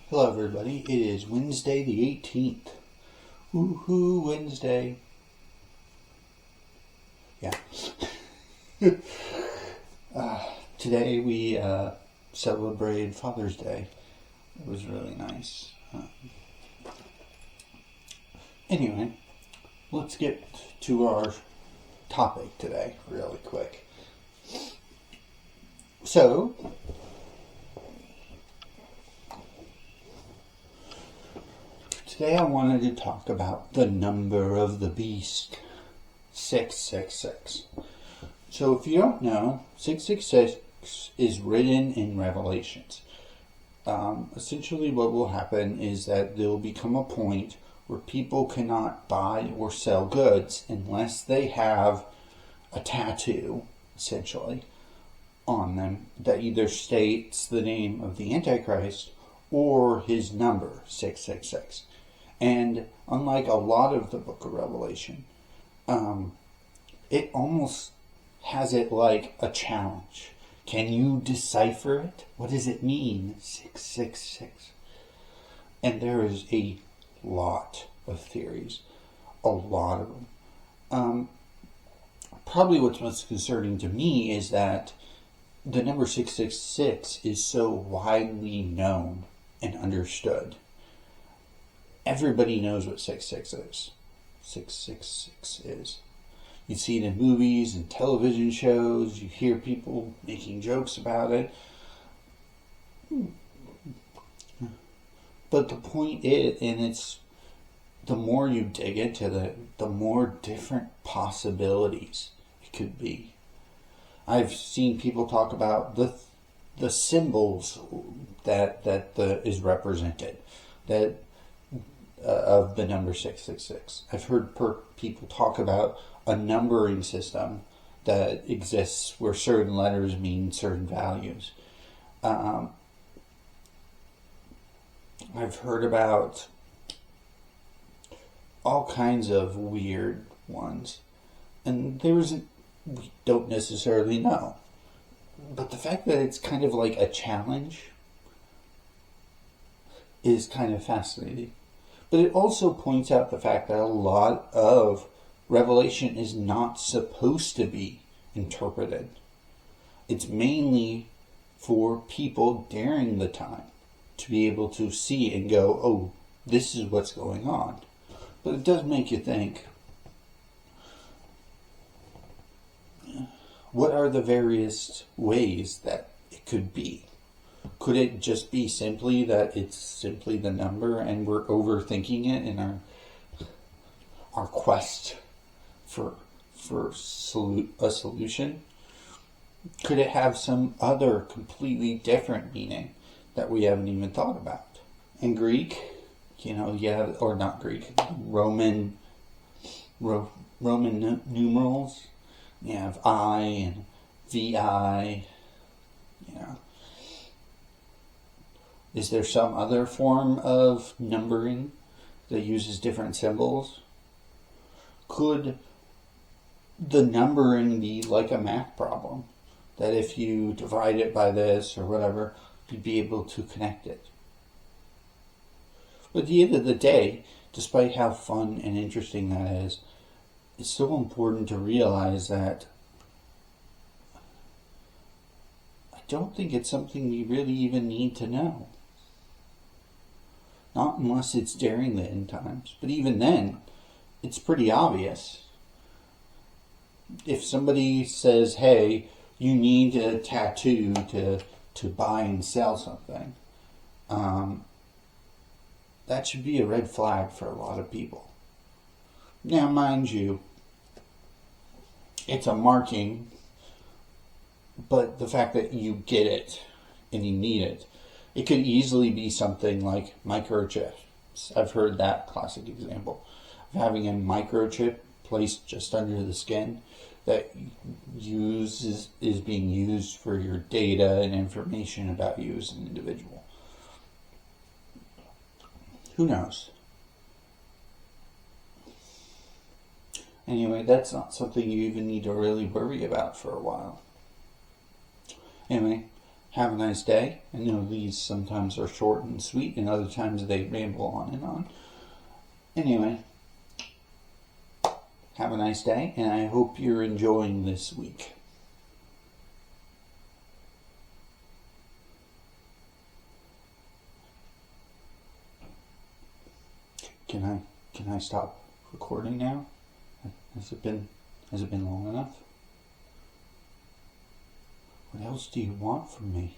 Hello, everybody. It is Wednesday the 18th. Woohoo, Wednesday. Yeah. Today we celebrated Father's Day. It was really nice. Anyway, let's get to our topic today really quick. So, today I wanted to talk about the number of the beast, 666. So if you don't know, 666 is written in Revelations. Essentially what will happen is that there will become a point where people cannot buy or sell goods unless they have a tattoo, essentially, on them that either states the name of the Antichrist or his number, 666. And unlike a lot of the book of Revelation, it almost has it like a challenge. Can you decipher it? What does it mean, 666? And there is a lot of theories. A lot of them. Probably what's most concerning to me is that the number 666 is so widely known and understood. Everybody knows what 666 is. You see it in movies and television shows. You hear people making jokes about it. But the point is, and it's, the more you dig into it, the more different possibilities it could be. I've seen people talk about the symbols that is represented, that of the number 666. I've heard people talk about a numbering system that exists where certain letters mean certain values. I've heard about all kinds of weird ones, and we don't necessarily know. But the fact that it's kind of like a challenge is kind of fascinating. But it also points out the fact that a lot of Revelation is not supposed to be interpreted. It's mainly for people during the time to be able to see and go, oh, this is what's going on. But it does make you think, what are the various ways that it could be? Could it just be simply that it's simply the number and we're overthinking it in our quest for a solution? Could it have some other completely different meaning that we haven't even thought about? In Greek, or not Greek, Roman numerals, you have I and VI, Is there some other form of numbering that uses different symbols? Could the numbering be like a math problem? That if you divide it by this or whatever, you'd be able to connect it. But at the end of the day, despite how fun and interesting that is, it's so important to realize that I don't think it's something we really even need to know. Not unless it's during the end times. But even then, it's pretty obvious. If somebody says, hey, you need a tattoo to buy and sell something, that should be a red flag for a lot of people. Now, mind you, it's a marking, but the fact that you get it and you need it, it could easily be something like microchips. I've heard that classic example of having a microchip placed just under the skin that is being used for your data and information about you as an individual. Who knows? Anyway, that's not something you even need to really worry about for a while. Anyway, have a nice day. I know these sometimes are short and sweet, and other times they ramble on and on. Anyway, have a nice day, and I hope you're enjoying this week. Can I stop recording now? Has it been long enough? What else do you want from me?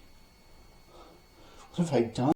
What have I done?